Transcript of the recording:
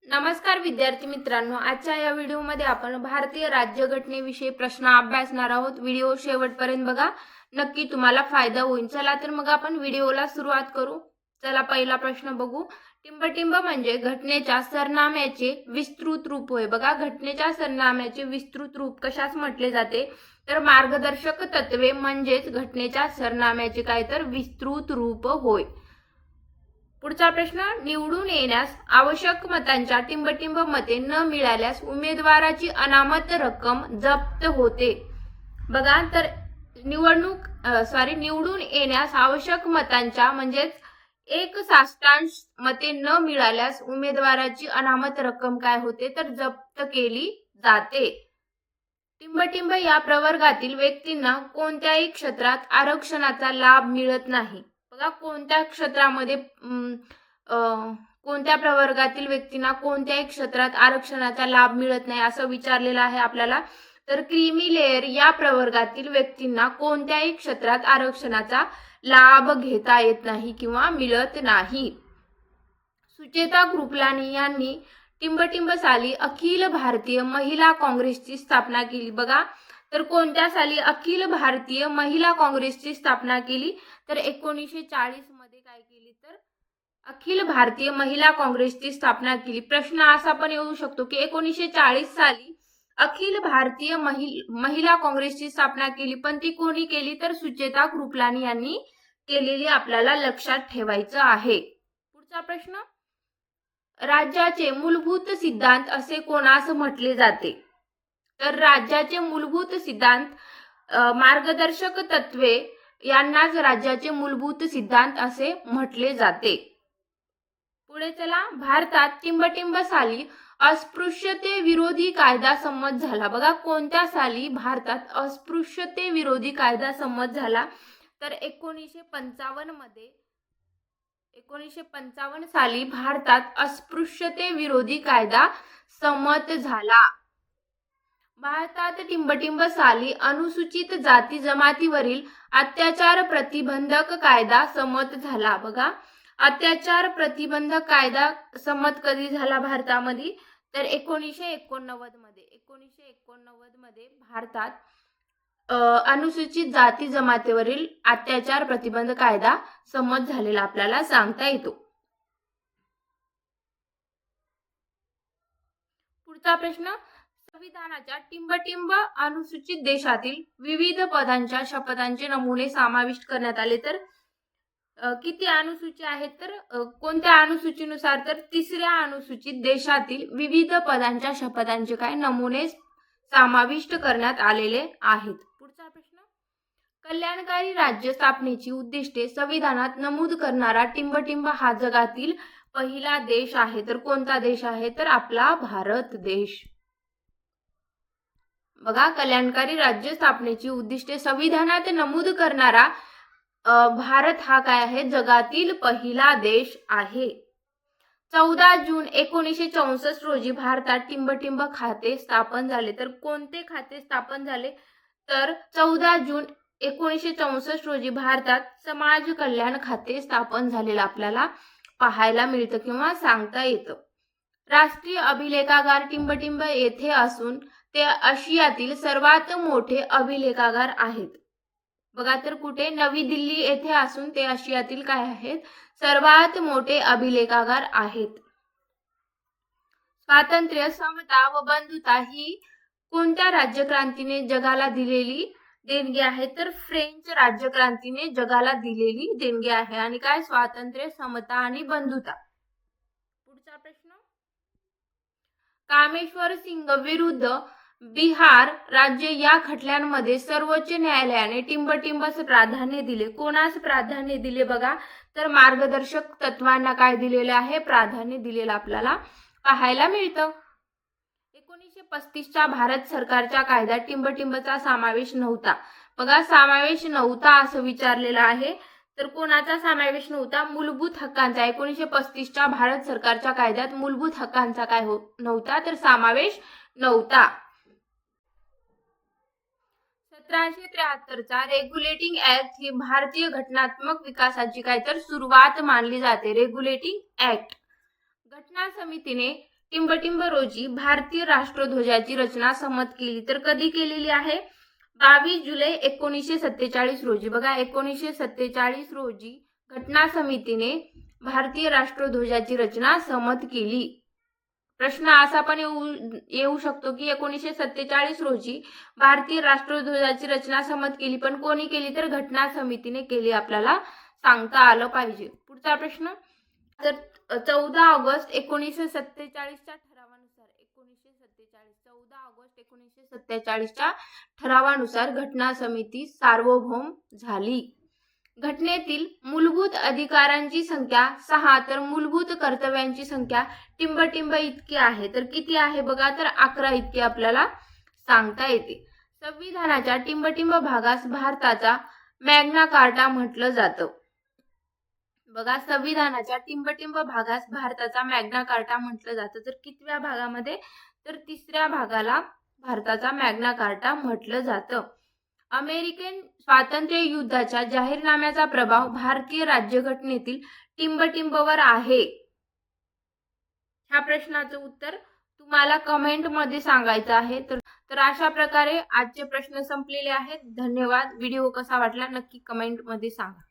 नमस्कार विद्यार्थी मित्रांनो, आजच्या या व्हिडिओमध्ये आपण भारतीय राज्यघटनेविषयी प्रश्न अभ्यासणार आहोत। व्हिडिओ शेवटपर्यंत बघा, नक्की तुम्हाला फायदा होईल। चला तर मग आपण व्हिडिओला सुरुवात करू। चला पहिला प्रश्न बघू। टिंबटिंब म्हणजे घटनेच्या सरनाम्याचे विस्तृत रूप होय। बघा, घटनेच्या सरनाम्याचे विस्तृत रूप कशास म्हटले जाते तर मार्गदर्शक तत्वे म्हणजेच घटनेच्या सरनाम्याचे काय तर विस्तृत रूप होय। पुढचा प्रश्न, निवडून येण्यास आवश्यक मतांच्या टिंबटिंब मते न मिळाल्यास उमेदवाराची अनामत रक्कम जप्त होते। बघा तर निवडून येण्यास आवश्यक मतांच्या म्हणजेच 1/6 मते न मिळाल्यास उमेदवाराची अनामत रक्कम काय होते तर जप्त केली जाते। टिंबटिंब या प्रवर्गातील व्यक्तींना कोणत्याही क्षेत्रात आरक्षणाचा लाभ मिळत नाही। बघा, कोणत्या क्षेत्रामध्ये कोणत्या प्रवर्गातील व्यक्तींना कोणत्याही क्षेत्रात आरक्षणाचा लाभ मिळत नाही असं विचारलेलं आहे आपल्याला। तर क्रीमी लेयर या प्रवर्गातील व्यक्तींना कोणत्याही क्षेत्रात आरक्षणाचा लाभ घेता येत नाही किंवा मिळत नाही। सुचेता कृपलानी यांनी टिंबटिंब साली अखिल भारतीय महिला काँग्रेसची स्थापना केली। बघा, तर कोणत्या साली अखिल भारतीय महिला काँग्रेसची स्थापना केली तर 1940 मध्ये काय केली तर अखिल भारतीय महिला काँग्रेसची स्थापना केली। प्रश्न असा पण येऊ शकतो की 1940 साली अखिल भारतीय महिला काँग्रेसची स्थापना केली, पण ती कोणी केली तर सुचेता कृपलानी यांनी केलेली आपल्याला लक्षात ठेवायचं आहे। पुढचा प्रश्न, राज्याचे मूलभूत सिद्धांत असे कोणास म्हटले जाते तर राज्याचे मूलभूत सिद्धांत मार्गदर्शक तत्वे यांनाच राज्याचे मूलभूत सिद्धांत असे म्हटले जाते। पुढे चला, भारतात टिंबटिंब साली अस्पृश्यते विरोधी कायदा संमत झाला। बघा, कोणत्या साली भारतात अस्पृश्यते विरोधी कायदा संमत झाला तर 1955 मध्ये 1955 साली भारतात अस्पृश्यते विरोधी कायदा संमत झाला। भारतात टिंबटिंब साली अनुसूचित जाती जमातीवरील अत्याचार प्रतिबंधक कायदा संमत झाला। बघा, अत्याचार प्रतिबंधक कायदा संमत कधी झाला भारतामध्ये तर 1989 मध्ये 1989 मध्ये भारतात अनुसूचित जाती जमातीवरील अत्याचार प्रतिबंध कायदा संमत झालेला आपल्याला सांगता येतो। पुढचा प्रश्न, संविधानाच्या टिंबटिंब अनुसूचित देशातील विविध पदांच्या शपथांचे नमुने समाविष्ट करण्यात आले तर किती अनुसूची आहेत तर कोणत्या अनुसूचीनुसार तर 3ऱ्या अनुसूचित देशातील विविध पदांच्या शपथांचे काय नमुने समाविष्ट करण्यात आलेले आहेत। पुढचा प्रश्न, कल्याणकारी राज्य स्थापनेची उद्दिष्टे संविधानात नमूद करणारा टिंबटिंब हा जगातील पहिला देश आहे तर कोणता देश आहे तर आपला भारत देश। बघा, कल्याणकारी राज्य स्थापनेची उद्दिष्टे संविधानात नमूद करणारा भारत हा काय आहे जगातील पहिला देश आहे। 14 जून 1964 रोजी भारतात टिंबटिंब खाते स्थापन झाले तर कोणते खाते स्थापन झाले तर 14 जून 1964 रोजी भारतात समाज कल्याण खाते स्थापन झालेलं आपल्याला पाहायला मिळतं किंवा सांगता येतं। राष्ट्रीय अभिलेखागार टिंबटिंब येथे असून ते आशियातील सर्वात मोठे अभिलेखागार आहेत। बघा, तर कुठे नवी दिल्ली येथे असून ते आशियातील काय आहेत सर्वात मोठे अभिलेखागार आहेत। स्वातंत्र्य, समता व बंधुता ही कोणत्या राज्यक्रांतीने जगाला दिलेली देणगी आहे तर फ्रेंच राज्यक्रांतीने जगाला दिलेली देणगी आहे। आणि काय स्वातंत्र्य, समता आणि बंधुता। पुढचा प्रश्न, कामेश्वर सिंग विरुद्ध बिहार राज्य या खटल्यांमध्ये सर्वोच्च न्यायालयाने टिंबटिंबस प्राधान्य दिले। कोणास प्राधान्य दिले बघा तर मार्गदर्शक तत्वांना काय दिलेले आहे प्राधान्य दिलेलं आपल्याला पाहायला मिळतं। 1935च्या भारत सरकारच्या कायद्यात टिंबटिंबचा समावेश नव्हता। बघा, समावेश नव्हता असं विचारलेलं आहे तर कोणाचा समावेश नव्हता मूलभूत हक्कांचा। 1935च्या भारत सरकारच्या कायद्यात मूलभूत हक्कांचा काय नव्हता तर समावेश नव्हता। 1773चा रेग्युलेटिंग ऍक्ट ही भारतीय घटनात्मक विकासाची काय तर सुरुवात मानली जाते। रेग्युलेटिंग ऍक्ट घटना समितीने टिंबटिंब रोजी भारतीय राष्ट्रध्वजाची रचना सहमत केली तर कधी केलेली आहे? 22 जुलै 1947 रोजी. बघा 1947 रोजी घटना समितीने भारतीय राष्ट्रध्वजाची रचना सहमत केली. प्रश्न असा पण येऊ शकतो की 1947 रोजी भारतीय राष्ट्रध्वजाची रचना सहमत केली, पण कोणी केली तर घटना समितीने केली, आपल्याला सांगता आलं पाहिजे. पुढचा प्रश्न, तर 14 ऑगस्ट 1947च्या ठरावानुसार 14 ऑगस्ट 1947च्या ठरावानुसार घटना समिती सार्वभौम झाली. घटनेतील मूलभूत अधिकारांची संख्या 6 तर मूलभूत कर्तव्यांची संख्या टिंबटिंब इतकी आहे. तर किती आहे बघा, तर 11 इतकी आपल्याला सांगता येते. संविधानाच्या टिंबटिंब भागास भारताचा मॅग्ना कार्टा म्हटलं जातं. बघा संविधानाच्या टिंबटिंब भागास भारताचा मॅग्ना कार्टा म्हटलं जातं. तर कितव्या भागामध्ये, तर 3ऱ्या भागाला भारताचा मॅग्ना कार्टा म्हटलं जातं. अमेरिकन स्वातंत्र्य युद्धाच्या जाहीरनाम्याचा प्रभाव भारतीय राज्यघटनेतील टिंबटिंबवर आहे. ह्या प्रश्नाचं उत्तर तुम्हाला कमेंट मध्ये सांगायचं आहे. तर अशा प्रकारे आजचे प्रश्न संपलेले आहेत. धन्यवाद. व्हिडिओ कसा वाटला नक्की कमेंट मध्ये सांगा.